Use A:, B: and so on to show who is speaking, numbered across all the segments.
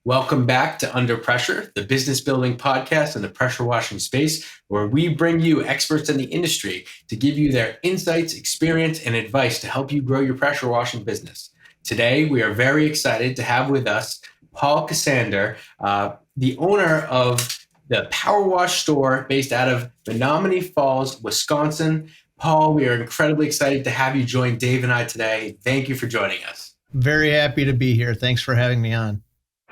A: Welcome back to Under Pressure, the business building podcast in the pressure washing space, where we bring you experts in the industry to give you their insights, experience, and advice to help you grow your pressure washing business. Today, we are very excited to have with us Paul Kassander, the owner of the PowerWashStore based out of Menominee Falls, Wisconsin. Paul, we are incredibly excited to have you join Dave and I today. Thank you for joining us.
B: Very happy to be here. Thanks for having me on.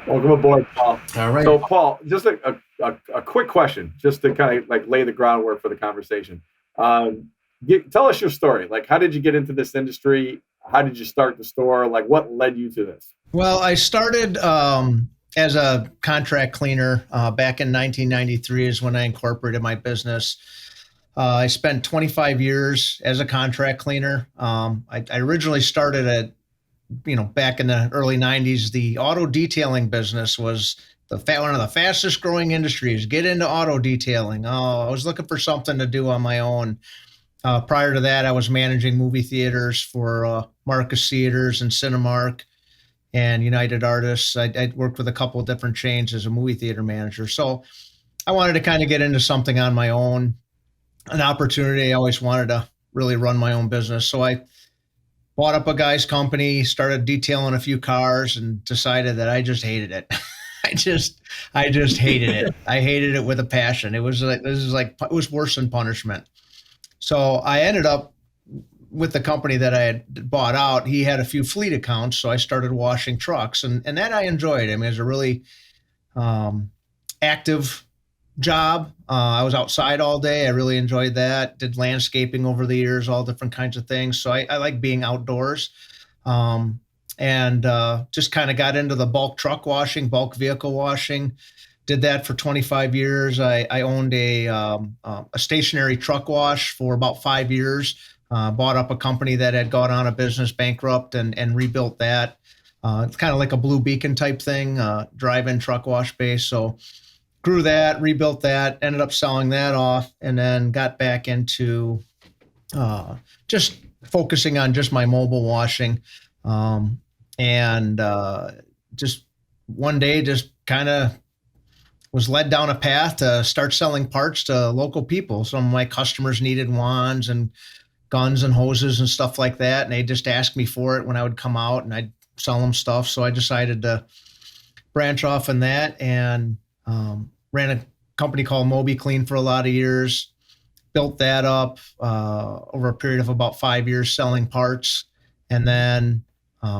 C: Welcome aboard, Paul.
A: All right.
C: So, Paul, just a quick question, just to kind of like lay the groundwork for the conversation. Tell us your story. Like, how did you get into this industry? How did you start the store? Like, what led you to this?
B: Well, I started as a contract cleaner back in 1993 is when I incorporated my business. I spent 25 years as a contract cleaner. I originally started at back in the early 90s, the auto detailing business was one of the fastest growing industries. Get into auto detailing. Oh, I was looking for something to do on my own. Prior to that, I was managing movie theaters for Marcus Theaters and Cinemark and United Artists. I worked with a couple of different chains as a movie theater manager. So I wanted to kind of get into something on my own, an opportunity. I always wanted to really run my own business. So I bought up a guy's company, started detailing a few cars, and decided that I just hated it. I just hated it. I hated it with a passion. It was worse than punishment. So I ended up with the company that I had bought out. He had a few fleet accounts, so I started washing trucks, and that I enjoyed. I mean, it was a really active job. I was outside all day. I really enjoyed that. Did landscaping over the years, all different kinds of things. So I like being outdoors, and just kind of got into the bulk truck washing, bulk vehicle washing. Did that for 25 years. I owned a stationary truck wash for about 5 years. Bought up a company that had gone out of business, bankrupt, and rebuilt that. It's kind of like a Blue Beacon type thing, drive-in truck wash base. So grew that, rebuilt that, ended up selling that off, and then got back into just focusing on just my mobile washing. And just one day, just kind of was led down a path to start selling parts to local people. Some of my customers needed wands and guns and hoses and stuff like that, and they just asked me for it when I would come out, and I'd sell them stuff. So I decided to branch off in that, and ran a company called Moby Clean for a lot of years, built that up over a period of about 5 years selling parts, and then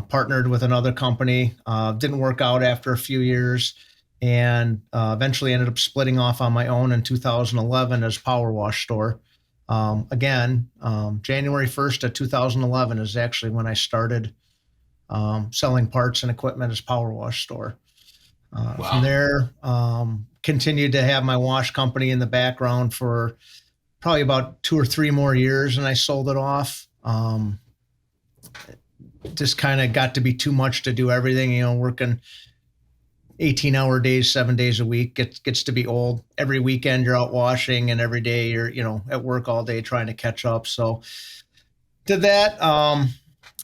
B: partnered with another company. Didn't work out after a few years, and eventually ended up splitting off on my own in 2011 as PowerWashStore. January 1st of 2011 is actually when I started selling parts and equipment as PowerWashStore.
A: Wow.
B: From there, continued to have my wash company in the background for probably about 2 or 3 more years, and I sold it off. Just kind of got to be too much to do everything, working 18-hour days, 7 days a week gets to be old. Every weekend you're out washing, and every day you're, at work all day trying to catch up. So did that.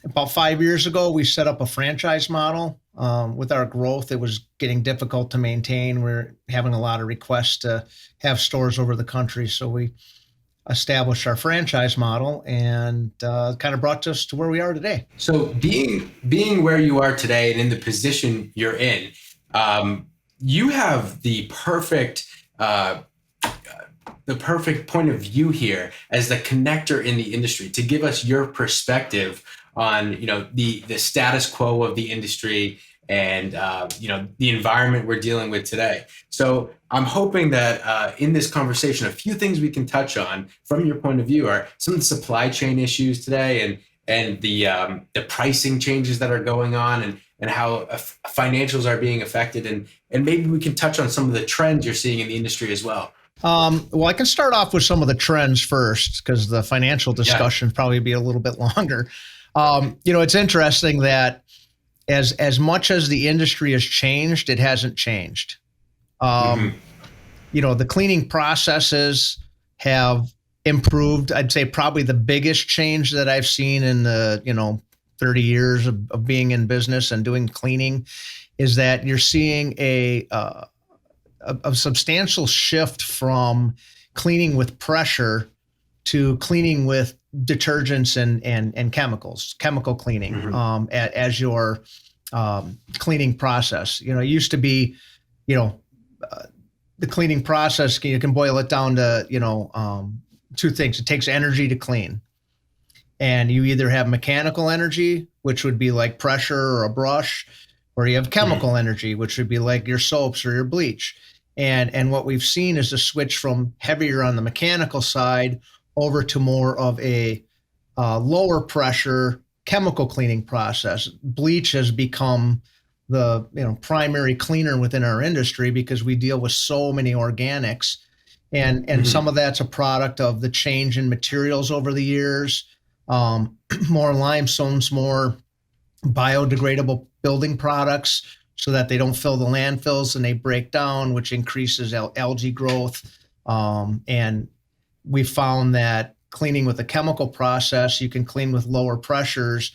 B: About 5 years ago, we set up a franchise model. With our growth, it was getting difficult to maintain. We're having a lot of requests to have stores over the country. So we established our franchise model, and kind of brought us to where we are today.
A: So being where you are today and in the position you're in, you have the perfect point of view here as the connector in the industry to give us your perspective on the status quo of the industry and the environment we're dealing with today. So I'm hoping that in this conversation, a few things we can touch on from your point of view are some of the supply chain issues today, and the pricing changes that are going on, and how financials are being affected, and maybe we can touch on some of the trends you're seeing in the industry as well.
B: Well, I can start off with some of the trends first, because the financial discussion probably be a little bit longer. It's interesting that as much as the industry has changed, it hasn't changed. The cleaning processes have improved. I'd say probably the biggest change that I've seen in the, 30 years of being in business and doing cleaning is that you're seeing a substantial shift from cleaning with pressure to cleaning with detergents and chemicals, chemical cleaning, as your cleaning process. It used to be, the cleaning process, you can boil it down to, two things. It takes energy to clean. And you either have mechanical energy, which would be like pressure or a brush, or you have chemical energy, which would be like your soaps or your bleach. And what we've seen is a switch from heavier on the mechanical side over to more of a lower pressure chemical cleaning process. Bleach has become the primary cleaner within our industry because we deal with so many organics, and some of that's a product of the change in materials over the years. More limestones, more biodegradable building products, so that they don't fill the landfills and they break down, which increases algae growth. And we found that cleaning with a chemical process, you can clean with lower pressures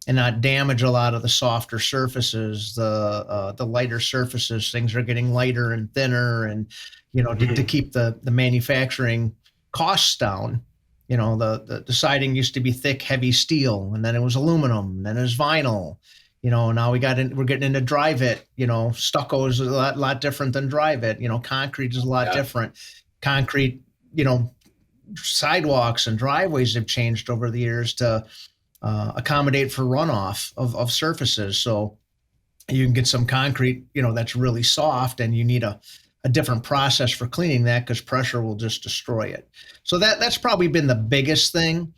B: and not damage a lot of the softer surfaces, the lighter surfaces. Things are getting lighter and thinner, and to keep the manufacturing costs down. The siding used to be thick, heavy steel, and then it was aluminum, and then it was vinyl. Now we're getting into dry-vit. Stucco is a lot different than dry-vit. Concrete is a lot different. Concrete, sidewalks and driveways have changed over the years to accommodate for runoff of surfaces. So you can get some concrete, that's really soft, and you need a different process for cleaning that because pressure will just destroy it. So that's probably been the biggest thing.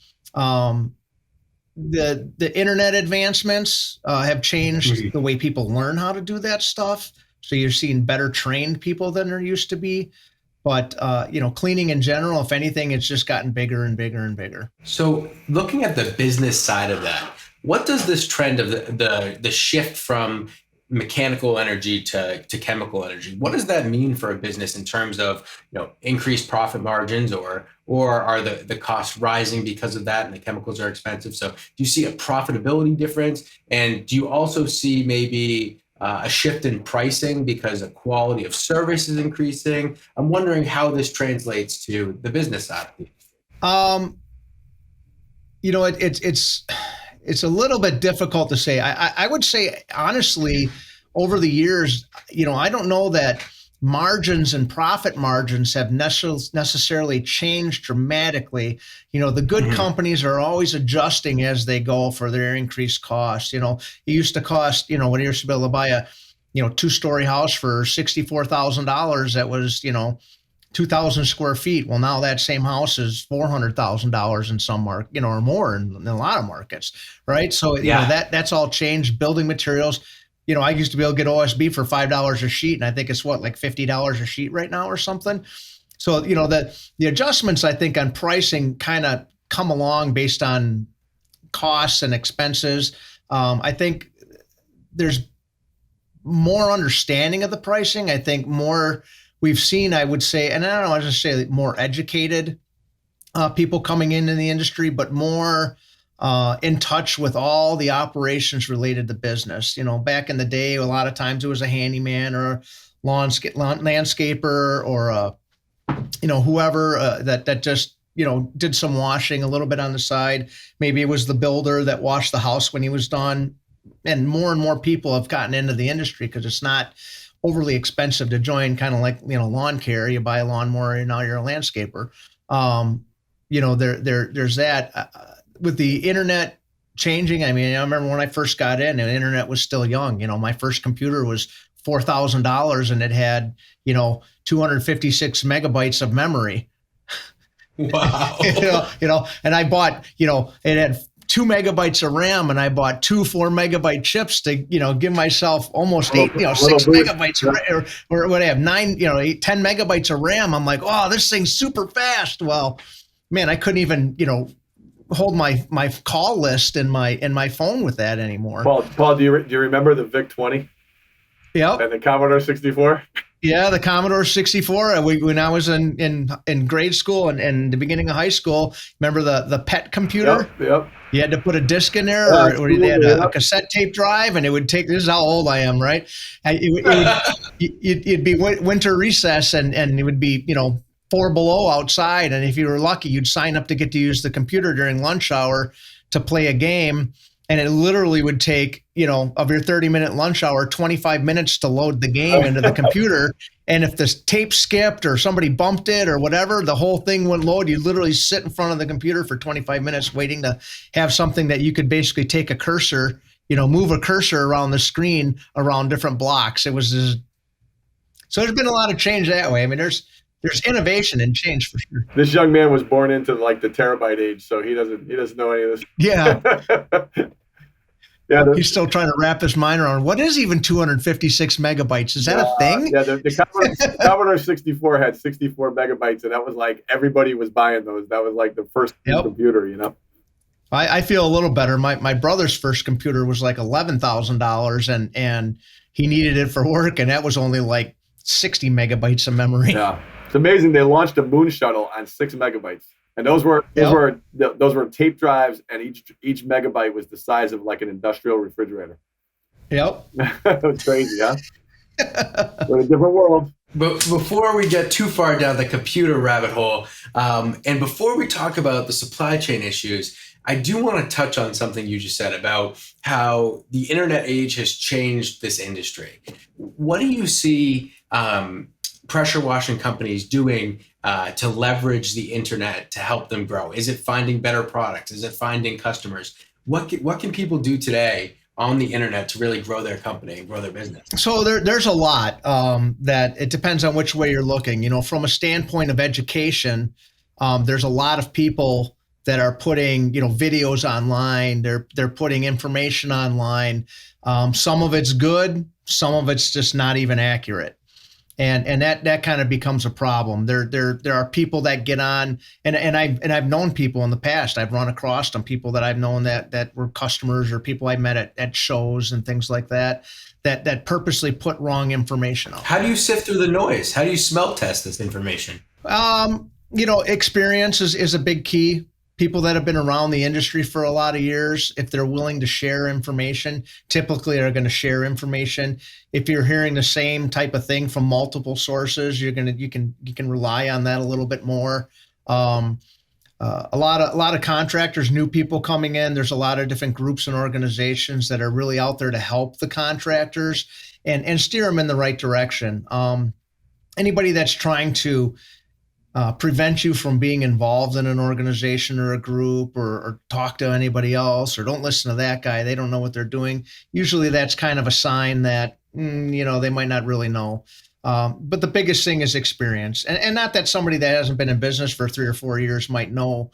B: The internet advancements have changed the way people learn how to do that stuff. So you're seeing better trained people than there used to be. But cleaning in general, if anything, it's just gotten bigger and bigger and bigger.
A: So looking at the business side of that, what does this trend of the shift from mechanical energy to chemical energy, what does that mean for a business in terms of increased profit margins, or are the costs rising because of that and the chemicals are expensive? So do you see a profitability difference, and do you also see maybe a shift in pricing because the quality of service is increasing? I'm wondering how this translates to the business side.
B: It's a little bit difficult to say. I would say, honestly, over the years, I don't know that margins and profit margins have necessarily changed dramatically. The good companies are always adjusting as they go for their increased costs. It used to cost, when you used to be able to buy a, 2-story house for $64,000 that was, 2,000 square feet. Well, now that same house is $400,000 in some market, or more in a lot of markets, right? So that's all changed. Building materials, I used to be able to get OSB for $5 a sheet, and I think it's like $50 a sheet right now or something. So the adjustments, I think, on pricing kind of come along based on costs and expenses. I think there's more understanding of the pricing. I think more. We've seen, I would say, and I don't want to say more educated people coming into the industry, but more in touch with all the operations related to business. Back in the day, a lot of times it was a handyman or a landscaper or whoever that just did some washing a little bit on the side.Maybe it was the builder that washed the house when he was done. And more people have gotten into the industry because it's not overly expensive to join, kind of like, lawn care. You buy a lawnmower and now you're a landscaper. There's that. With the internet changing, I remember when I first got in, the internet was still young. My first computer was $4,000 and it had, 256 megabytes of memory.
A: Wow.
B: And I bought, it had 2 megabytes of RAM, and I bought 2 4-megabyte chips to, give myself almost 6 megabytes or what I have 10 megabytes of RAM. I'm like, oh, this thing's super fast. Well, man, I couldn't even, hold my call list in my phone with that anymore.
C: Paul, do you remember the VIC-20?
B: Yep.
C: And the Commodore 64?
B: Yeah, the Commodore 64. When I was in grade school and the beginning of high school, remember the PET computer?
C: Yep.
B: You had to put a disc in there, or they had
C: Absolutely,
B: a cassette tape drive, and it would take. This is how old I am, right? It'd be winter recess, and it would be 4 below outside, and if you were lucky, you'd sign up to get to use the computer during lunch hour to play a game. And it literally would take, of your 30-minute lunch hour, 25 minutes to load the game into the computer. And if the tape skipped or somebody bumped it or whatever, the whole thing wouldn't load. You literally sit in front of the computer for 25 minutes waiting to have something that you could basically take a cursor, move a cursor around the screen around different blocks. It was just, so there's been a lot of change that way. I mean, there's innovation and change for sure.
C: This young man was born into like the terabyte age, so he doesn't know any of this.
B: Yeah.
C: Yeah,
B: he's still trying to wrap his mind around what is even 256 megabytes. Is that a thing?
C: Yeah, the Commodore 64 had 64 megabytes, and that was like everybody was buying those. That was like the first computer,
B: I feel a little better. My brother's first computer was like $11,000, and he needed it for work, and that was only like 60 megabytes of memory.
C: Yeah. It's amazing. They launched a moon shuttle on 6 megabytes, and those were tape drives, and each megabyte was the size of like an industrial refrigerator.
B: Yep.
C: It's crazy, huh? We're in a different world.
A: But before we get too far down the computer rabbit hole, and before we talk about the supply chain issues, I do want to touch on something you just said about how the internet age has changed this industry. What do you see pressure washing companies doing to leverage the internet to help them grow? Is it finding better products? Is it finding customers? What can people do today on the internet to really grow their company and grow their business? So
B: there's a lot that it depends on which way you're looking. From a standpoint of education, there's a lot of people that are putting videos online. They're putting information online. Some of it's good, some of it's just not even accurate. And that kind of becomes a problem. There are people that get on, and I've known people in the past. I've run across some people that I've known that were customers or people I met at shows and things like that purposely put wrong information out.
A: How do you sift through the noise? How do you smell test this information?
B: Experience is a big key. People that have been around the industry for a lot of years, if they're willing to share information, typically are going to share information. If you're hearing the same type of thing from multiple sources, you can rely on that a little bit more. A lot of contractors, new people coming in. There's a lot of different groups and organizations that are really out there to help the contractors and steer them in the right direction. Anybody that's trying to prevent you from being involved in an organization or a group or talk to anybody else or don't listen to that guy. They don't know what they're doing. Usually that's kind of a sign that, they might not really know. But the biggest thing is experience. And not that somebody that hasn't been in business for 3 or 4 years might know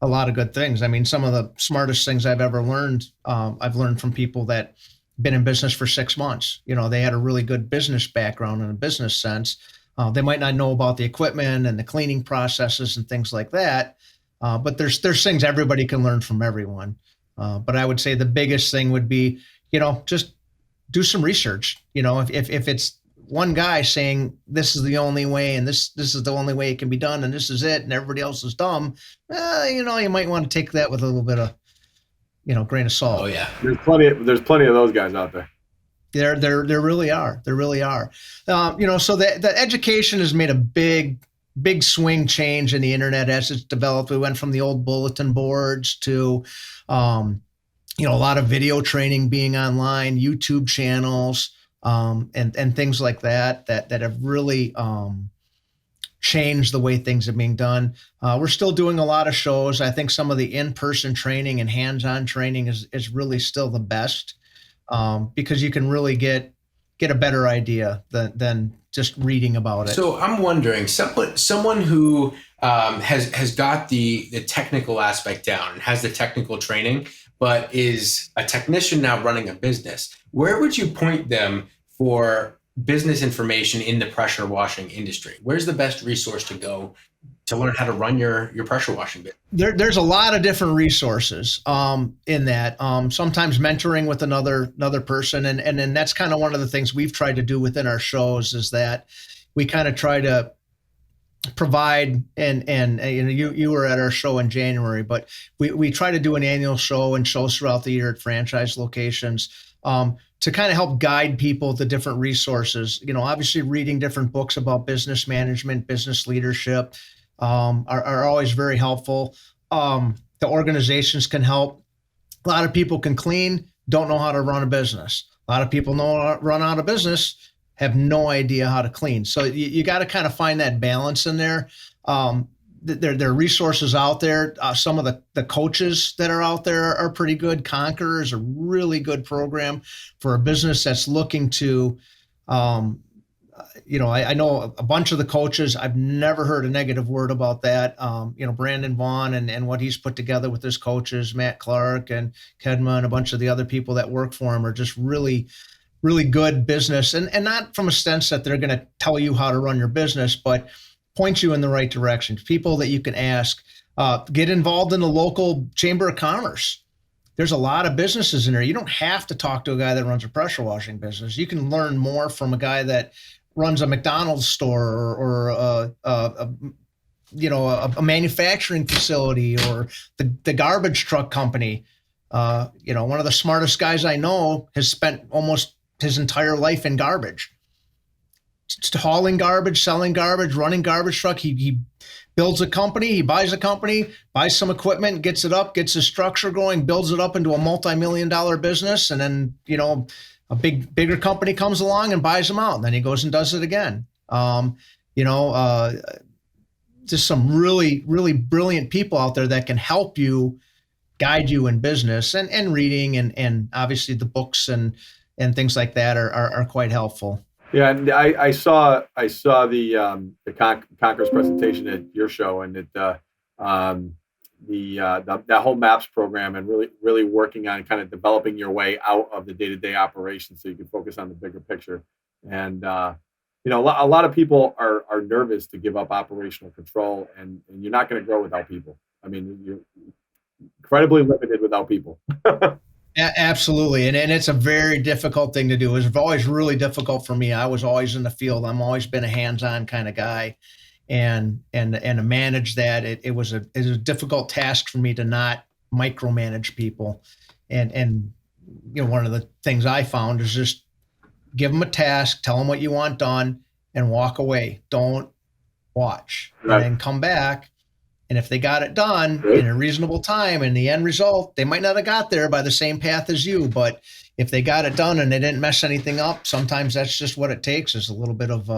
B: a lot of good things. I mean, some of the smartest things I've ever learned, I've learned from people that been in business for 6 months. They had a really good business background in a business sense. They might not know about the equipment and the cleaning processes and things like that, but there's things everybody can learn from everyone. But I would say the biggest thing would be, just do some research. If it's one guy saying this is the only way and this is the only way it can be done and this is it and everybody else is dumb, you might want to take that with a little bit of, grain of salt.
A: Oh yeah,
C: there's plenty of those guys out there.
B: There really are. There really are. So the education has made a big swing change in the internet as it's developed. We went from the old bulletin boards to, a lot of video training being online, YouTube channels, and things like that have really changed the way things are being done. We're still doing a lot of shows. I think some of the in-person training and hands-on training is really still the best. Because you can really get a better idea than just reading about it.
A: So I'm wondering, someone who has got the technical aspect down and has the technical training, but is a technician now running a business, where would you point them for business information in the pressure washing industry? Where's the best resource to go to learn how to run your pressure washing business?
B: There's a lot of different resources in that. Sometimes mentoring with another person, and then that's kind of one of the things we've tried to do within our shows is that we kind of try to provide and you were at our show in January, but we try to do an annual show and shows throughout the year at franchise locations to kind of help guide people to different resources. Obviously reading different books about business management, business leadership are always very helpful. The organizations can help. A lot of people can clean, don't know how to run a business. A lot of people know how to run out of business, have no idea how to clean. So you got to kind of find that balance in there. There are resources out there. Some of the coaches that are out there are pretty good. Conqueror is a really good program for a business that's looking to, I know a bunch of the coaches. I've never heard a negative word about that. Brandon Vaughn and what he's put together with his coaches, Matt Clark and Kedma and a bunch of the other people that work for him are just really good business, and not from a sense that they're going to tell you how to run your business, but point you in the right direction. People that you can ask, get involved in the local chamber of commerce. There's a lot of businesses in there. You don't have to talk to a guy that runs a pressure washing business. You can learn more from a guy that runs a McDonald's store or a manufacturing facility or the garbage truck company. One of the smartest guys I know has spent almost his entire life in garbage, just hauling garbage, selling garbage, running garbage truck. He builds a company, he buys a company, buys some equipment, gets it up, gets his structure going, builds it up into a multi-million-dollar business. And then, a bigger company comes along and buys him out. And then he goes and does it again. Just some really, really brilliant people out there that can help you, guide you in business, and reading and obviously the books and things like that are quite helpful.
C: Yeah, and I saw the Conqueror's presentation at your show, and that whole MAPS program, and really working on kind of developing your way out of the day-to-day operations so you can focus on the bigger picture. And a lot of people are nervous to give up operational control, and you're not going to grow without people. I mean, you're incredibly limited without people.
B: Absolutely. And it's a very difficult thing to do. It was always really difficult for me. I was always in the field. I'm always been a hands-on kind of guy, and to manage that, it was a difficult task for me to not micromanage people. And one of the things I found is just give them a task, tell them what you want done, and walk away. Don't watch. Right. And then come back. And if they got it done in a reasonable time, and the end result, they might not have got there by the same path as you, but if they got it done and they didn't mess anything up, sometimes that's just what it takes, is a little bit of,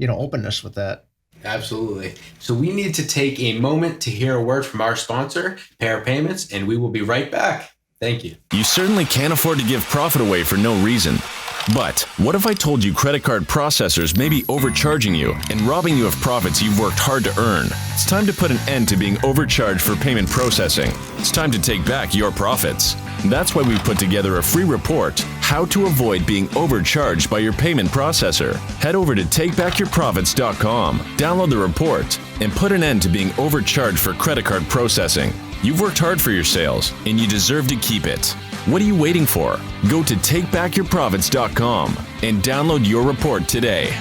B: openness with that.
A: Absolutely. So we need to take a moment to hear a word from our sponsor, Pair Payments, and we will be right back. Thank you.
D: You certainly can't afford to give profit away for no reason. But what if I told you credit card processors may be overcharging you and robbing you of profits you've worked hard to earn? It's time to put an end to being overcharged for payment processing. It's time to take back your profits. That's why we've put together a free report, How to Avoid Being Overcharged by Your Payment Processor. Head over to takebackyourprofits.com, download the report, and put an end to being overcharged for credit card processing. You've worked hard for your sales, and you deserve to keep it. What are you waiting for? Go to takebackyourprofits.com and download your report today.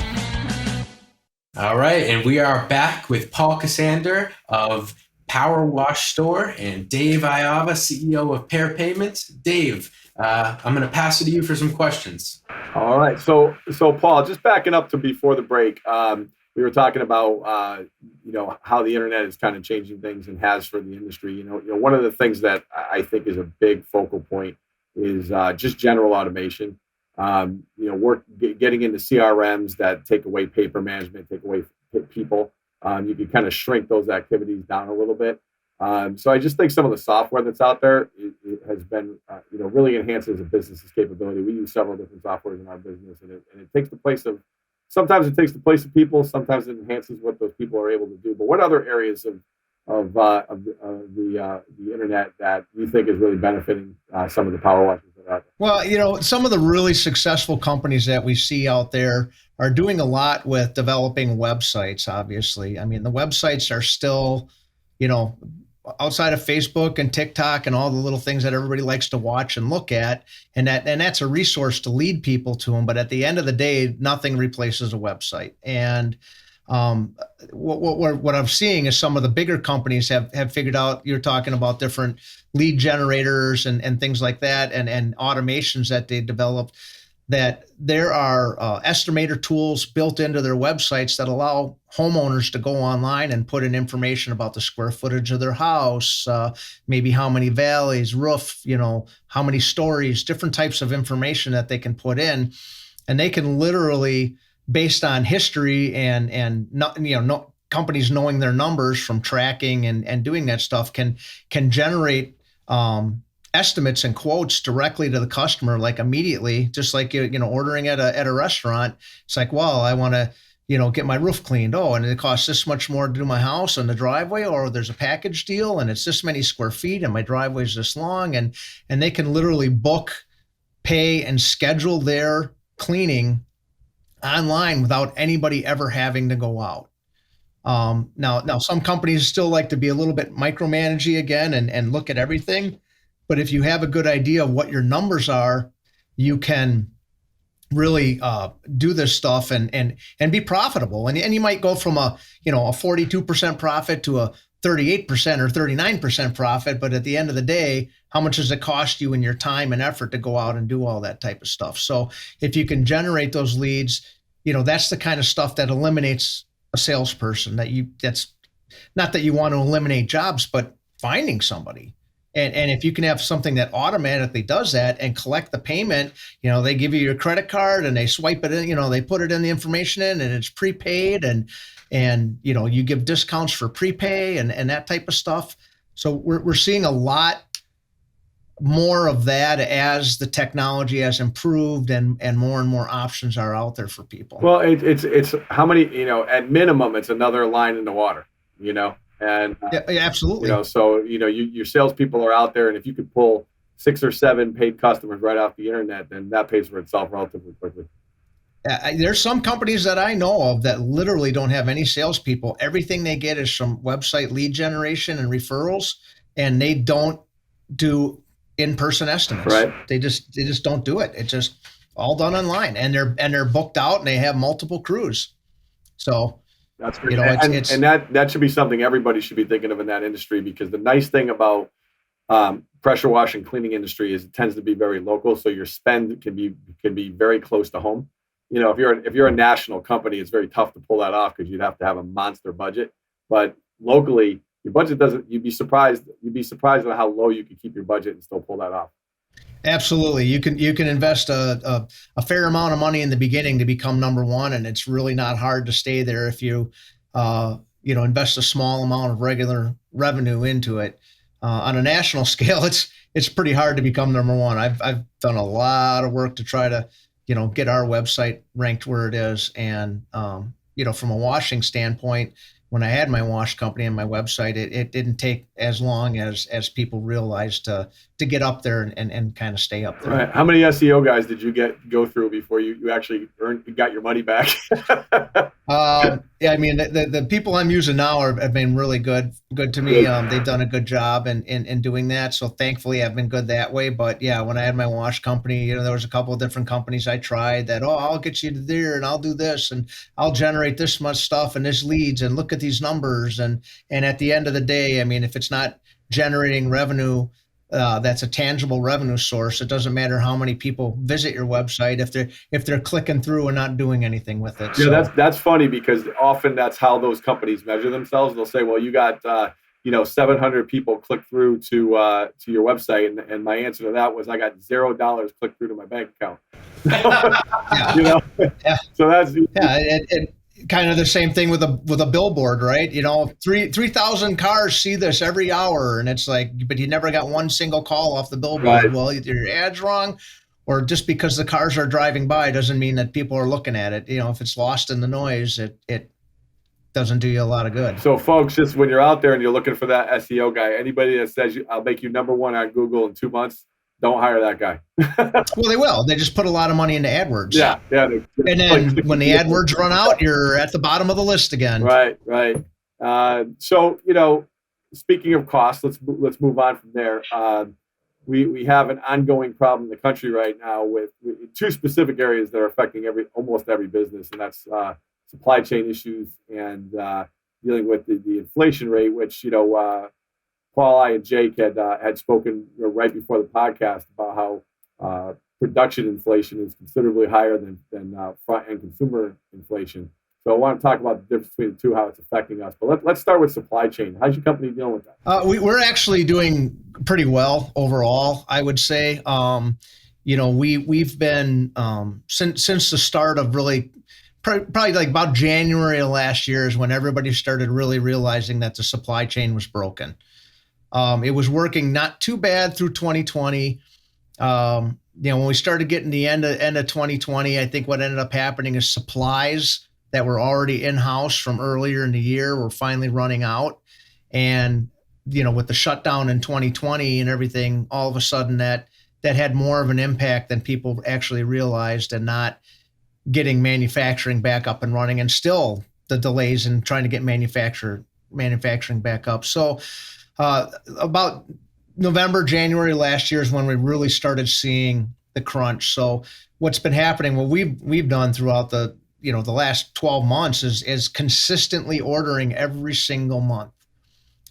A: All right, and we are back with Paul Kassander of PowerWashStore and Dave Iava, CEO of Pair Payments. Dave, I'm going to pass it to you for some questions.
C: All right, so Paul, just backing up to before the break, we were talking about how the internet is kind of changing things and has for the industry. One of the things that I think is a big focal point is just general automation. Getting into CRMs that take away paper management, take away people. You can kind of shrink those activities down a little bit. So I just think some of the software that's out there it has been really enhances a business's capability. We use several different softwares in our business, and it takes the place of. Sometimes it takes the place of people. Sometimes it enhances what those people are able to do. But what other areas of the internet that you think is really benefiting some of the power washers that are out there?
B: Well, some of the really successful companies that we see out there are doing a lot with developing websites. Obviously, I mean, the websites are still, you know, outside of Facebook and TikTok and all the little things that everybody likes to watch and look at, and that's a resource to lead people to them. But at the end of the day, nothing replaces a website. And what I'm seeing is some of the bigger companies have figured out. You're talking about different lead generators and things like that, and automations that they developed. That there are estimator tools built into their websites that allow homeowners to go online and put in information about the square footage of their house, maybe how many valleys, roof, how many stories, different types of information that they can put in, and they can literally, based on history and not, no, companies knowing their numbers from tracking and doing that stuff, can generate estimates and quotes directly to the customer, like immediately, just like ordering at a restaurant. It's like, well, I want to get my roof cleaned. Oh, and it costs this much more to do my house and the driveway, or there's a package deal and it's this many square feet and my driveway is this long, and they can literally book, pay, and schedule their cleaning online without anybody ever having to go out. Now some companies still like to be a little bit micromanagey again and look at everything. But if you have a good idea of what your numbers are, you can really do this stuff and be profitable. And you might go from a 42% profit to a 38% or 39% profit. But at the end of the day, how much does it cost you in your time and effort to go out and do all that type of stuff? So if you can generate those leads, that's the kind of stuff that eliminates a salesperson. That's not that you want to eliminate jobs, but finding somebody. And if you can have something that automatically does that and collect the payment, they give you your credit card and they swipe it in, they put it in the information in, and it's prepaid, and you give discounts for prepay and that type of stuff. So we're seeing a lot more of that as the technology has improved and more options are out there for people.
C: Well, it's how many, at minimum, it's another line in the water, and
B: yeah, absolutely.
C: So your salespeople are out there, and if you could pull 6 or 7 paid customers right off the internet, then that pays for itself relatively quickly.
B: There's some companies that I know of that literally don't have any salespeople. Everything they get is from website lead generation and referrals, and they don't do in-person estimates.
C: Right.
B: They just don't do it. It's just all done online, and they're booked out, and they have multiple crews. So.
C: That's great. And that should be something everybody should be thinking of in that industry, because the nice thing about pressure washing cleaning industry is it tends to be very local. So your spend can be very close to home. If you're a national company, it's very tough to pull that off because you'd have to have a monster budget. But locally, your budget doesn't. You'd be surprised at how low you could keep your budget and still pull that off.
B: Absolutely. You can invest a fair amount of money in the beginning to become number one, and it's really not hard to stay there if you invest a small amount of regular revenue into it. On a national scale, it's pretty hard to become number one. I've done a lot of work to try to get our website ranked where it is, and from a washing standpoint, when I had my wash company and my website, it didn't take as long as people realized to get up there and kind of stay up there.
C: Right. How many SEO guys did you go through before you actually got your money back?
B: Yeah, I mean, the people I'm using now have been really good to me. They've done a good job in doing that. So thankfully, I've been good that way. But yeah, when I had my wash company, there was a couple of different companies I tried that, I'll get you to there and I'll do this and I'll generate this much stuff and this leads and look at these numbers. And at the end of the day, I mean, if it's not generating revenue, that's a tangible revenue source. It doesn't matter how many people visit your website if they're clicking through and not doing anything with it.
C: Yeah, so that's funny, because often that's how those companies measure themselves. They'll say, well, you got 700 people click through to your website, and my answer to that was I got $0 click through to my bank account.
B: Yeah. Yeah.
C: So that's
B: and kind of the same thing with a billboard, right? 3,000 cars see this every hour, and it's like, but you never got one single call off the billboard.
C: Right.
B: Well, either your ad's wrong, or just because the cars are driving by doesn't mean that people are looking at it. If it's lost in the noise, it doesn't do you a lot of good.
C: So folks, just when you're out there and you're looking for that SEO guy, anybody that says I'll make you number one on Google in 2 months, don't hire that guy.
B: Well, they will. They just put a lot of money into AdWords.
C: Yeah.
B: And then when the AdWords run out, you're at the bottom of the list again.
C: Right. So, speaking of costs, let's move on from there. We have an ongoing problem in the country right now with two specific areas that are affecting almost every business, and that's supply chain issues and dealing with the inflation rate, which Paul, I, and Jake had spoken right before the podcast about how production inflation is considerably higher than front end consumer inflation. So I want to talk about the difference between the two, how it's affecting us. But let's start with supply chain. How's your company dealing with that?
B: We're actually doing pretty well overall, I would say. We've been since the start of probably like about January of last year is when everybody started really realizing that the supply chain was broken. It was working not too bad through 2020. When we started getting the end of 2020, I think what ended up happening is supplies that were already in-house from earlier in the year were finally running out. And, with the shutdown in 2020 and everything, all of a sudden that had more of an impact than people actually realized, and not getting manufacturing back up and running, and still the delays in trying to get manufacturing back up. So about November, January last year is when we really started seeing the crunch. So what's been happening, what we've done throughout the last 12 months is consistently ordering every single month.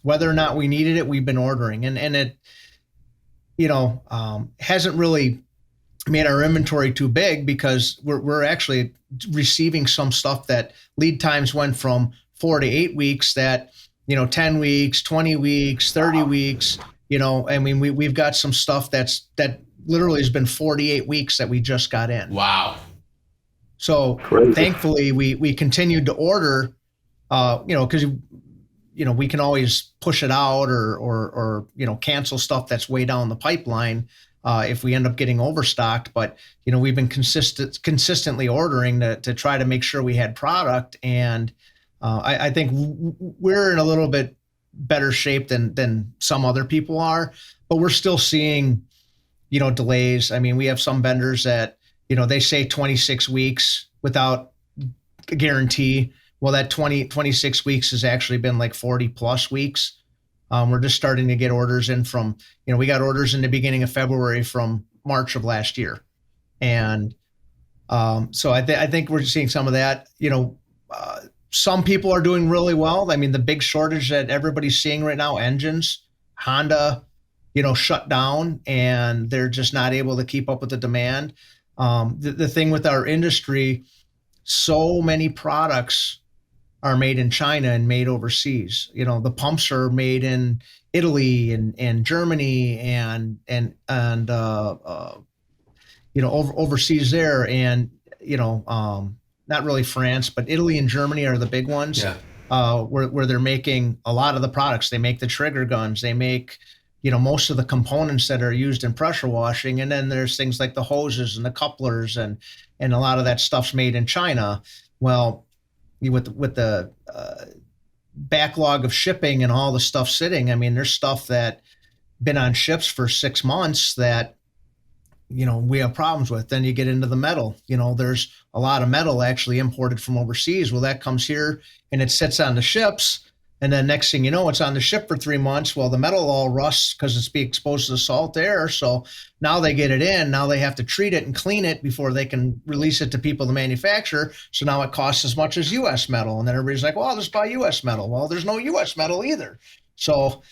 B: Whether or not we needed it, we've been ordering. And it, hasn't really made our inventory too big, because we're actually receiving some stuff that lead times went from 4 to 8 weeks, that, 10 weeks, 20 weeks, 30 weeks, we've got some stuff that literally has been 48 weeks that we just got in.
A: Wow.
B: So
C: Crazy.
B: Thankfully we continued to order, because we can always push it out or cancel stuff that's way down the pipeline if we end up getting overstocked. But we've been consistently ordering to try to make sure we had product, and I think we're in a little bit better shape than some other people are, but we're still seeing delays. I mean, we have some vendors that they say 26 weeks without a guarantee. Well, that 26 weeks has actually been like 40 plus weeks. We're just starting to get orders in from, we got orders in the beginning of February from March of last year. And so I think we're seeing some of that. Some people are doing really well. I mean, the big shortage that everybody's seeing right now, engines, Honda, shut down, and they're just not able to keep up with the demand. The thing with our industry, so many products are made in China and made overseas. The pumps are made in Italy and Germany and overseas there, and not really France, but Italy and Germany are the big ones.
A: Yeah.
B: Where they're making a lot of the products. They make the trigger guns. They make most of the components that are used in pressure washing. And then there's things like the hoses and the couplers, and a lot of that stuff's made in China. Well, with the backlog of shipping and all the stuff sitting, I mean, there's stuff that been on ships for 6 months that we have problems with. Then you get into the metal. There's a lot of metal actually imported from overseas. Well, that comes here and it sits on the ships. And then next thing you know, it's on the ship for 3 months. Well, the metal all rusts because it's being exposed to the salt air. So now they get it in. Now they have to treat it and clean it before they can release it to people to manufacture. So now it costs as much as U.S. metal. And then everybody's like, well, I'll just buy U.S. metal. Well, there's no U.S. metal either. So,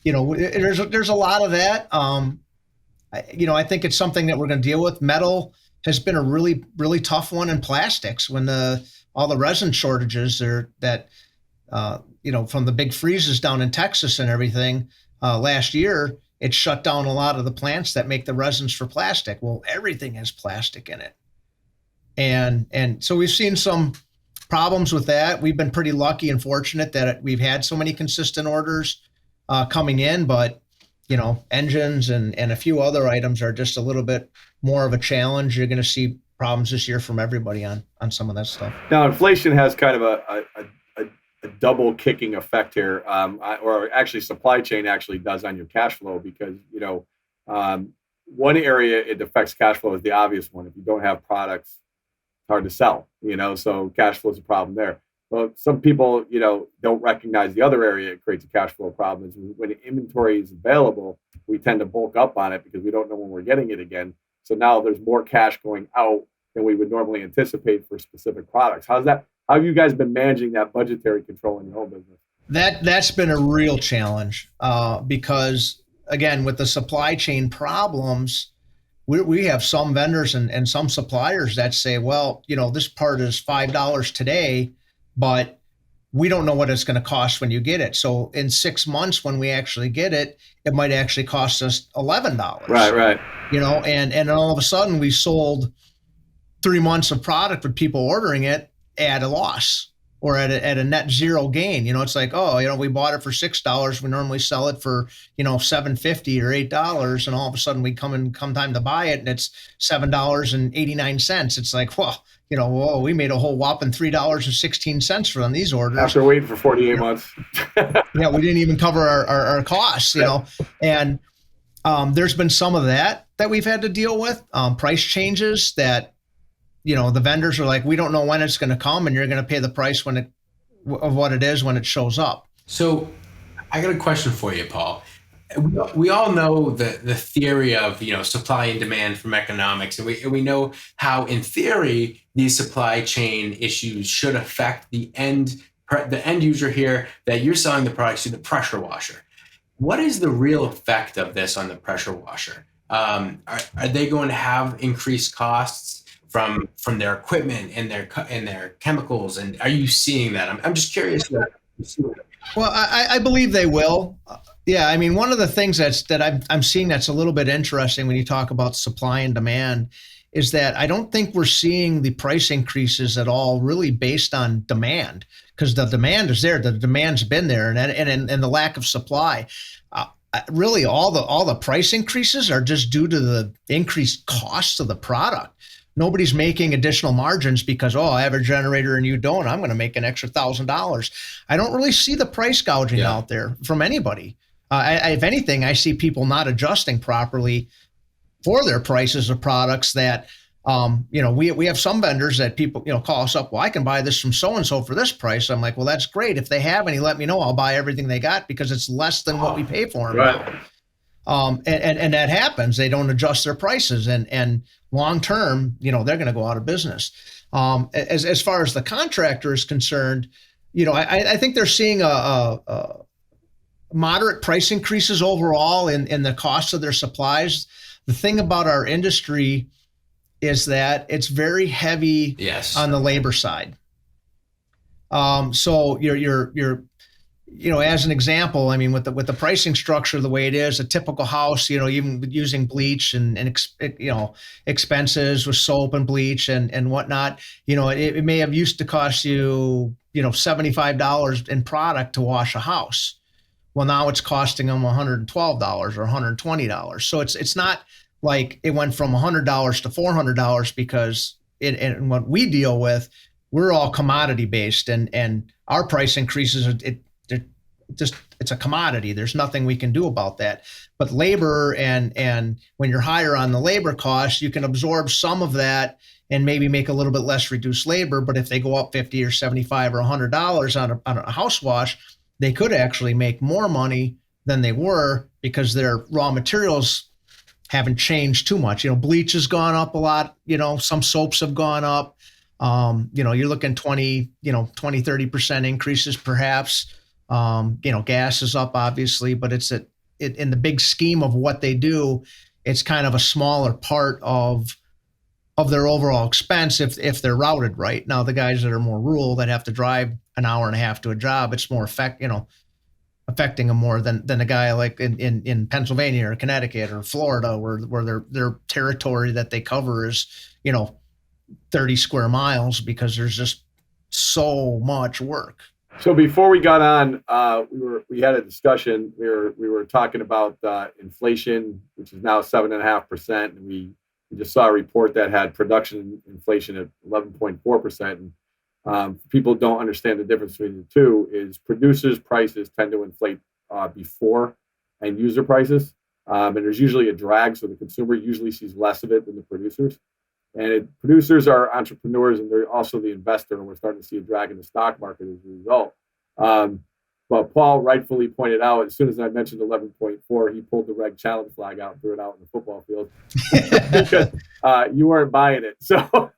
B: there's a lot of that. I think it's something that we're going to deal with. Metal has been a really, really tough one, in plastics. When all the resin shortages from the big freezes down in Texas and everything last year, it shut down a lot of the plants that make the resins for plastic. Well, everything has plastic in it. And so we've seen some problems with that. We've been pretty lucky and fortunate that we've had so many consistent orders coming in, but engines and a few other items are just a little bit more of a challenge. You're going to see problems this year from everybody on some of that stuff.
C: Now, inflation has kind of a double kicking effect here, or actually supply chain actually does on your cash flow, because one area it affects cash flow is the obvious one. If you don't have products, it's hard to sell, so cash flow is a problem there. Well, some people, don't recognize the other area it creates a cash flow problem is when inventory is available, we tend to bulk up on it because we don't know when we're getting it again. So now there's more cash going out than we would normally anticipate for specific products. How have you guys been managing that budgetary control in your own business?
B: That's been a real challenge because, again, with the supply chain problems, we have some vendors and some suppliers that say, well, this part is $5 today, but we don't know what it's going to cost when you get it. So in 6 months, when we actually get it, it might actually cost us $11.
C: Right.
B: And all of a sudden we sold 3 months of product with people ordering it at a loss or at a net zero gain. It's like, we bought it for $6. We normally sell it for, $7.50 or $8. And all of a sudden we come time to buy it and it's $7.89. It's like, well, we made a whole whopping $3.16 from these orders.
C: After waiting for 48 months.
B: Yeah, we didn't even cover our costs, and there's been some of that we've had to deal with, price changes that, the vendors are like, we don't know when it's going to come and you're going to pay the price of what it is when it shows up.
A: So I got a question for you, Paul. We all know the theory of supply and demand from economics, and we know how in theory these supply chain issues should affect the end user here that you're selling the products to, the pressure washer. What is the real effect of this on the pressure washer? Are they going to have increased costs from their equipment and their chemicals? And are you seeing that? I'm just curious.
B: Well, I believe they will. Yeah, I mean, one of the things that I'm seeing that's a little bit interesting when you talk about supply and demand is that I don't think we're seeing the price increases at all really based on demand, because the demand is there. The demand's been there, and the lack of supply. Really, all the price increases are just due to the increased costs of the product. Nobody's making additional margins because, I have a generator and you don't. I'm going to make an extra $1,000. I don't really see the price gouging out there from anybody. If anything, I see people not adjusting properly for their prices of products that, we have some vendors that people, call us up. Well, I can buy this from so-and-so for this price. I'm like, well, that's great. If they have any, let me know. I'll buy everything they got because it's less than what we pay for them.
C: Right.
B: And that happens. They don't adjust their prices, and long term, they're going to go out of business. As far as the contractor is concerned, I think they're seeing a moderate price increases overall in the cost of their supplies. The thing about our industry is that it's very heavy on the labor side. So you're as an example, I mean, with the pricing structure the way it is, a typical house, even using bleach and expenses with soap and bleach and whatnot, it may have used to cost you, $75 in product to wash a house. Well, now it's costing them $112 or $120. So it's not like it went from $100 to $400 because and what we deal with, we're all commodity based, and our price increases it's a commodity. There's nothing we can do about that. But labor and when you're higher on the labor costs, you can absorb some of that and maybe make a little bit less reduced labor. But if they go up $50 or $75 or $100 on a house wash, they could actually make more money than they were because their raw materials haven't changed too much. Bleach has gone up a lot. Some soaps have gone up. You're looking 30% increases perhaps. Gas is up obviously, but it's in the big scheme of what they do, it's kind of a smaller part of their overall expense if they're routed right. Now, the guys that are more rural that have to drive an hour and a half to a job, it's more affecting them more than a guy like in Pennsylvania or Connecticut or Florida where their territory that they cover is 30 square miles because there's just so much work.
C: So before we got on, we had a discussion. We were talking about inflation, which is now 7.5%, and we just saw a report that had production inflation at 11.4%. And people don't understand the difference between the two. Is producers' prices tend to inflate before end user prices. And there's usually a drag, so the consumer usually sees less of it than the producers. And producers are entrepreneurs, and they're also the investor, and we're starting to see a drag in the stock market as a result. But Paul rightfully pointed out, as soon as I mentioned 11.4, he pulled the reg challenge flag out and threw it out in the football field because you weren't buying it. So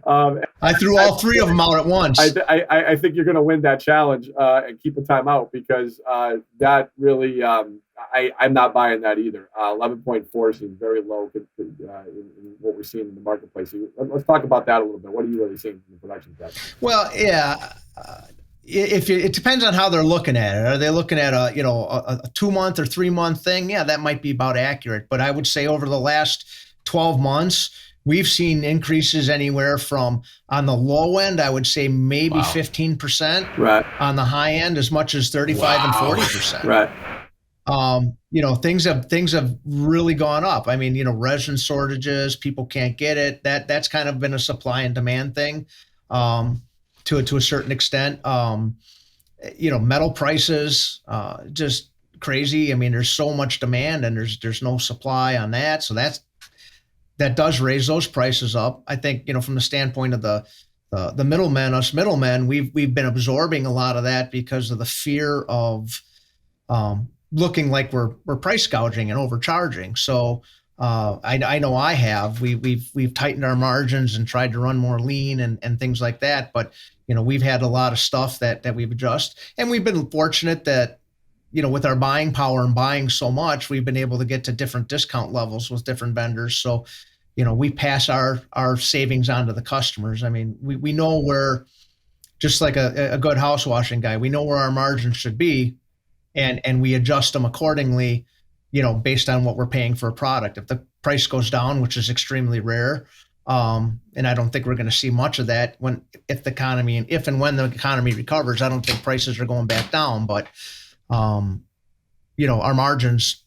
B: I threw all three of them out at once.
C: I think you're going to win that challenge and keep a timeout, because that really, I'm not buying that either. 11.4 seems very low in what we're seeing in the marketplace. So let's talk about that a little bit. What are you really seeing from the production side?
B: Well, yeah. It depends on how they're looking at it. Are they looking at a 2-month or 3-month thing? Yeah, that might be about accurate. But I would say over the last 12 months, we've seen increases anywhere from, on the low end, I would say maybe 15%.
C: Right.
B: On the high end, as much as 35 and 40%.
C: Right.
B: Things have really gone up. I mean, resin shortages, people can't get it. That's kind of been a supply and demand thing. To a certain extent, metal prices, just crazy. I mean, there's so much demand and there's no supply on that. So that does raise those prices up. I think, from the standpoint of the middlemen, us middlemen, we've been absorbing a lot of that because of the fear of looking like we're price gouging and overcharging. So I know I have. We've tightened our margins and tried to run more lean and things like that. But we've had a lot of stuff that we've adjusted, and we've been fortunate that with our buying power and buying so much, we've been able to get to different discount levels with different vendors. So we pass our savings on to the customers. I mean, we know where, just like a good house washing guy, we know where our margins should be, and we adjust them accordingly. Based on what we're paying for a product. If the price goes down, which is extremely rare, and I don't think we're going to see much of that if and when the economy recovers, I don't think prices are going back down. But our margins,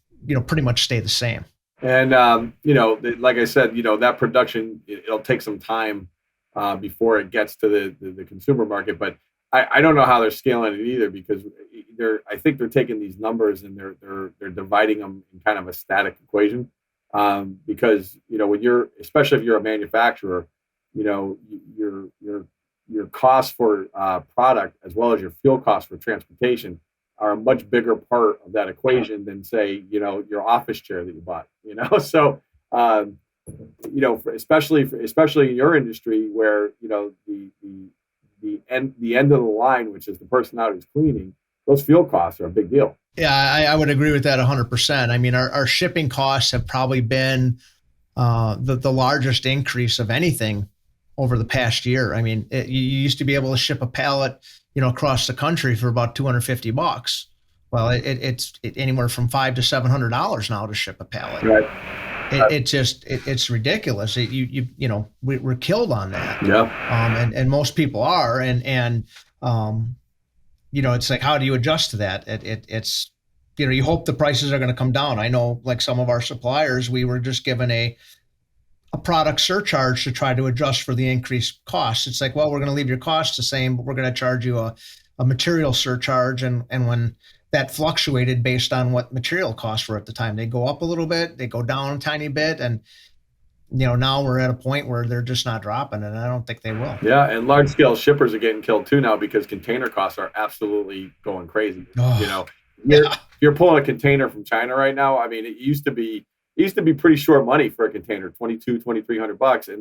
B: pretty much stay the same.
C: And like I said, that production, it'll take some time before it gets to the consumer market. But I don't know how they're scaling it either, because I think they're taking these numbers and they're dividing them in kind of a static equation. Because when especially if you're a manufacturer, your costs for product as well as your fuel costs for transportation are a much bigger part of that equation than, say, your office chair that you bought. So especially in your industry where the end of the line, which is the person out who's cleaning, those fuel costs are a big deal.
B: Yeah, I would agree with that 100%. I mean, our shipping costs have probably been the largest increase of anything over the past year. I mean, you used to be able to ship a pallet, across the country for about $250. Well, it's anywhere from $500 to $700 now to ship a pallet.
C: Right.
B: It's ridiculous. We're killed on that.
C: Yeah.
B: And most people are, and it's like, how do you adjust to that? It's you hope the prices are going to come down. I know, like some of our suppliers, we were just given a product surcharge to try to adjust for the increased costs. It's like, well, we're going to leave your costs the same, but we're going to charge you a material surcharge. And when that fluctuated based on what material costs were at the time, they go up a little bit, they go down a tiny bit. And, now we're at a point where they're just not dropping, and I don't think they will.
C: Yeah. And large scale shippers are getting killed too now, because container costs are absolutely going crazy. You're pulling a container from China right now. I mean, it used to be pretty short money for a container, $2,200-$2,300. And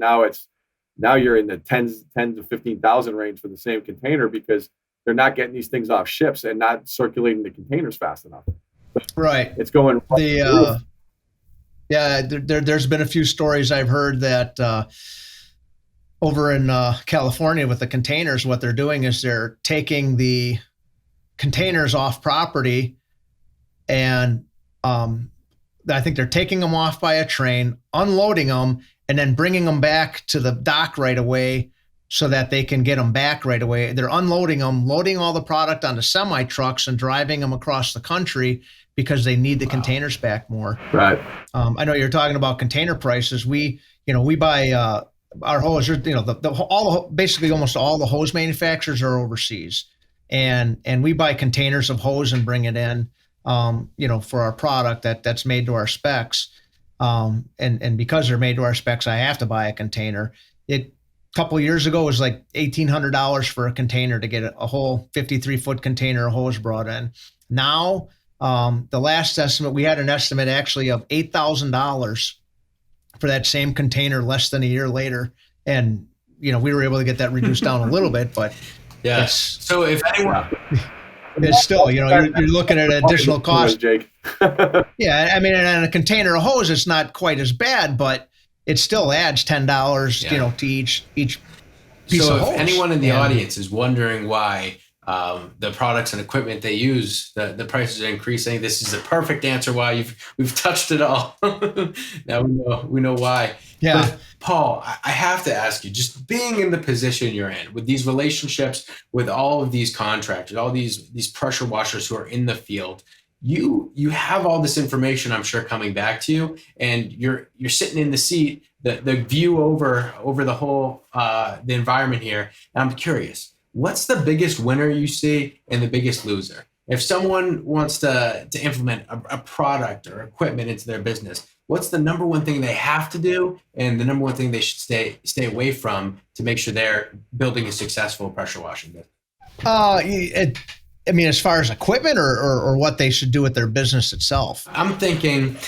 C: now you're in the 10 to 15,000 range for the same container, because they're not getting these things off ships and not circulating the containers fast enough.
B: Right.
C: It's going.
B: There's been a few stories I've heard that over in California with the containers, what they're doing is they're taking the containers off property, and I think they're taking them off by a train, unloading them, and then bringing them back to the dock right away so that they can get them back right away. They're unloading them, loading all the product onto semi trucks and driving them across the country because they need the containers back more.
C: Right.
B: I know you're talking about container prices. We buy our hose. Basically almost all the hose manufacturers are overseas, and we buy containers of hose and bring it in. for our product that's made to our specs. And because they're made to our specs, I have to buy a container. A couple years ago, it was like $1,800 for a container to get a whole 53-foot container of hose brought in. Now, the last estimate, we had an estimate actually of $8,000 for that same container less than a year later. And, we were able to get that reduced down a little bit, but
A: yeah. So if anyone,
B: it's still, you're looking at an additional cost.
C: Jake.
B: Yeah. I mean, and a container of hose, it's not quite as bad, but it still adds $10, to each piece of hose.
A: So if anyone in the audience is wondering why the products and equipment they use, the prices are increasing, this is the perfect answer why we've touched it all. Now we know why.
B: Yeah.
A: But Paul, I have to ask you, just being in the position you're in with these relationships with all of these contractors, all these pressure washers who are in the field, you have all this information, I'm sure, coming back to you, and you're sitting in the seat, the view over the whole the environment here. And I'm curious, what's the biggest winner you see and the biggest loser? If someone wants to implement a product or equipment into their business, what's the number one thing they have to do and the number one thing they should stay away from to make sure they're building a successful pressure washing business?
B: As far as equipment or what they should do with their business itself?
A: I'm thinking,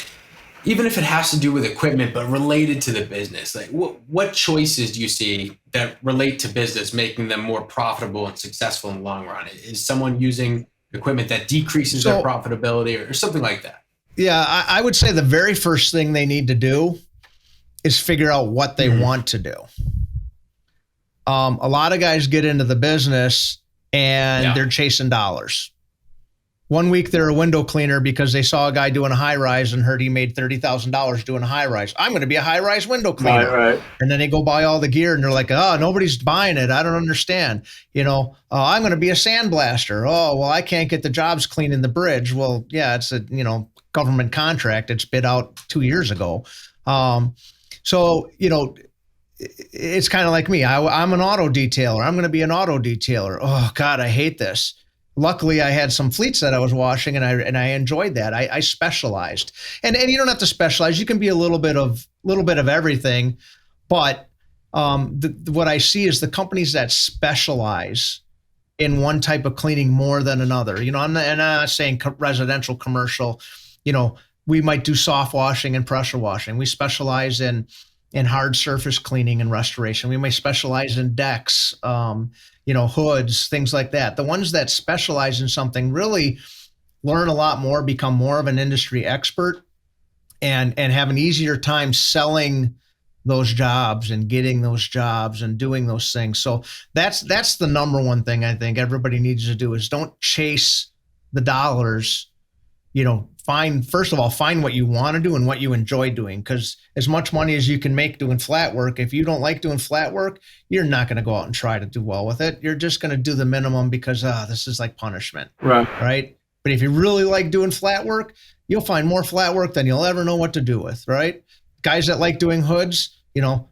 A: even if it has to do with equipment, but related to the business, like what choices do you see that relate to business, making them more profitable and successful in the long run? Is someone using equipment that decreases their profitability or something like that?
B: Yeah, I would say the very first thing they need to do is figure out what they want to do. A lot of guys get into the business and they're chasing dollars. One week they're a window cleaner because they saw a guy doing a high rise and heard he made $30,000 doing a high rise. I'm going to be a high rise window cleaner.
C: Right.
B: And then they go buy all the gear and they're like, oh, nobody's buying it. I don't understand. I'm going to be a sandblaster. Oh, well, I can't get the jobs cleaning the bridge. Well, yeah, it's a, government contract. It's bid out 2 years ago. It's kind of like me. I'm an auto detailer. I'm going to be an auto detailer. Oh God, I hate this. Luckily, I had some fleets that I was washing, and I enjoyed that. I specialized, and you don't have to specialize. You can be a little bit of everything, but what I see is the companies that specialize in one type of cleaning more than another. I'm not saying residential, commercial. We might do soft washing and pressure washing. We specialize in hard surface cleaning and restoration. We may specialize in decks, hoods, things like that. The ones that specialize in something really learn a lot more, become more of an industry expert, and have an easier time selling those jobs and getting those jobs and doing those things. So that's the number one thing I think everybody needs to do is don't chase the dollars. Find what you want to do and what you enjoy doing, because as much money as you can make doing flat work, if you don't like doing flat work, you're not going to go out and try to do well with it. You're just going to do the minimum because this is like punishment. Right. But if you really like doing flat work, you'll find more flat work than you'll ever know what to do with. Right. Guys that like doing hoods,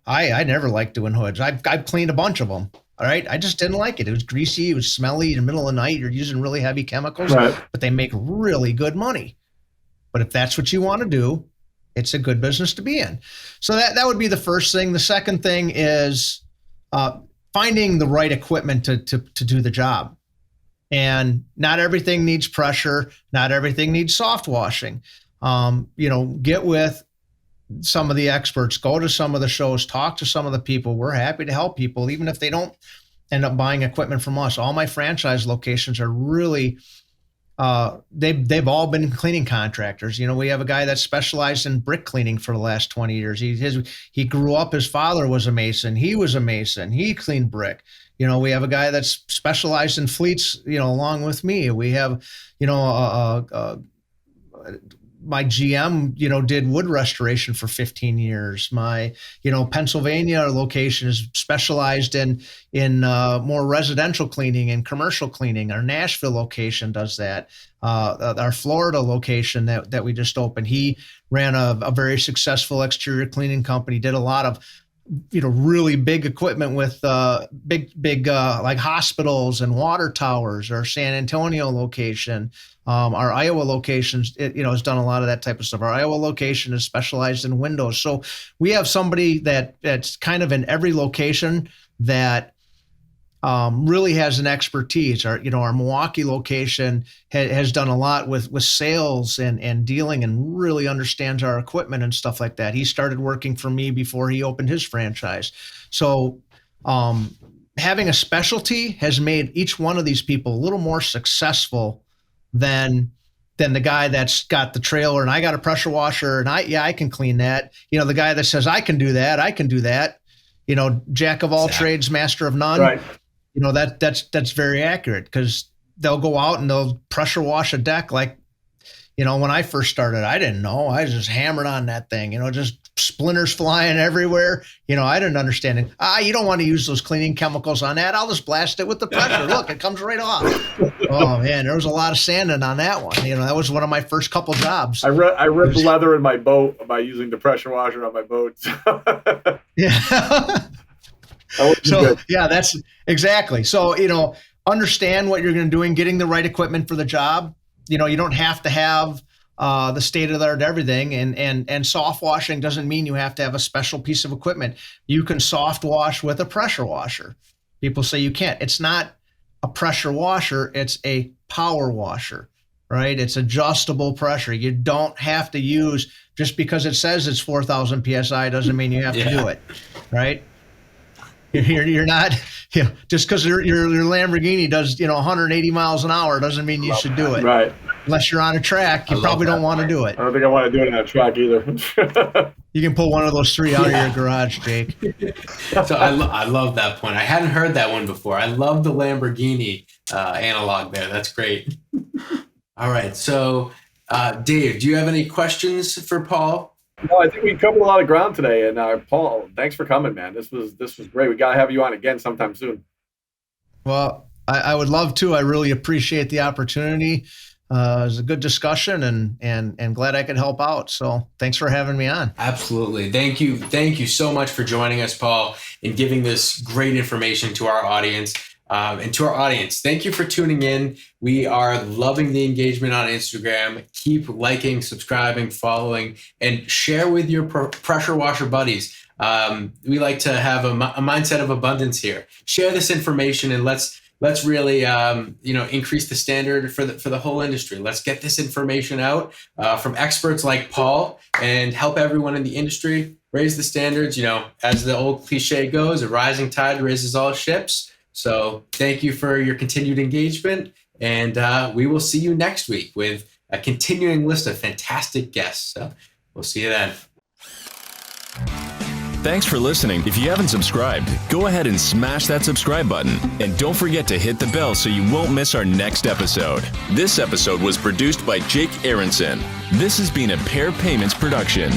B: I never liked doing hoods. I've cleaned a bunch of them. All right. I just didn't like it. It was greasy. It was smelly. In the middle of the night, you're using really heavy chemicals, but they make really good money. But if that's what you want to do, it's a good business to be in. So that would be the first thing. The second thing is finding the right equipment to do the job. And not everything needs pressure. Not everything needs soft washing. Get with some of the experts, go to some of the shows, talk to some of the people. We're happy to help people, even if they don't end up buying equipment from us. All my franchise locations are really, they've all been cleaning contractors. We have a guy that specialized in brick cleaning for the last 20 years. He grew up, his father was a mason. He was a mason. He cleaned brick. We have a guy that's specialized in fleets, along with me. We have, my GM, did wood restoration for 15 years. My, Pennsylvania location is specialized in more residential cleaning and commercial cleaning. Our Nashville location does that. Our Florida location that we just opened, he ran a very successful exterior cleaning company, did a lot of really big equipment with big like hospitals and water towers. Our San Antonio location, our Iowa locations, has done a lot of that type of stuff. Our Iowa location is specialized in windows. So we have somebody that's kind of in every location that really has an expertise. Our Milwaukee location has done a lot with sales and dealing, and really understands our equipment and stuff like that. He started working for me before he opened his franchise. So having a specialty has made each one of these people a little more successful than the guy that's got the trailer and I got a pressure washer and I can clean that. The guy that says I can do that. Jack of all trades, master of none.
C: Right.
B: That's very accurate, because they'll go out and they'll pressure wash a deck. Like, when I first started, I didn't know. I was just hammered on that thing, just splinters flying everywhere. I didn't understand it. You don't want to use those cleaning chemicals on that. I'll just blast it with the pressure. Look, it comes right off. Oh man, there was a lot of sanding on that one. That was one of my first couple jobs.
C: I ripped leather in my boat by using the pressure washer on my boat.
B: Yeah. So yeah, that's exactly. So, understand what you're going to do and getting the right equipment for the job. You don't have to have the state of the art everything, and soft washing doesn't mean you have to have a special piece of equipment. You can soft wash with a pressure washer. People say you can't. It's not a pressure washer. It's a power washer, right? It's adjustable pressure. You don't have to use, just because it says it's 4,000 PSI doesn't mean you have to do it, right? You're not, just because your Lamborghini does 180 miles an hour doesn't mean you should do it.
C: Right.
B: Unless you're on a track, you probably don't want to do it.
C: I don't think I want to do it on a track either.
B: You can pull one of those three out of your garage, Jake.
A: So I love that point. I hadn't heard that one before. I love the Lamborghini analog there. That's great. All right. So Dave, do you have any questions for Paul?
C: No, I think we covered a lot of ground today. And Paul, thanks for coming, man. This was great. We got to have you on again sometime soon.
B: Well, I would love to. I really appreciate the opportunity. It was a good discussion, and glad I could help out. So thanks for having me on.
A: Absolutely. Thank you. Thank you so much for joining us, Paul, and giving this great information to our audience. And to our audience, thank you for tuning in. We are loving the engagement on Instagram. Keep liking, subscribing, following, and share with your pressure washer buddies. We like to have a mindset of abundance here. Share this information, and let's really increase the standard for the whole industry. Let's get this information out from experts like Paul and help everyone in the industry raise the standards. As the old cliche goes, a rising tide raises all ships. So thank you for your continued engagement, and we will see you next week with a continuing list of fantastic guests. So we'll see you then.
D: Thanks for listening. If you haven't subscribed, go ahead and smash that subscribe button. And don't forget to hit the bell so you won't miss our next episode. This episode was produced by Jake Aronson. This has been a Pair Payments production.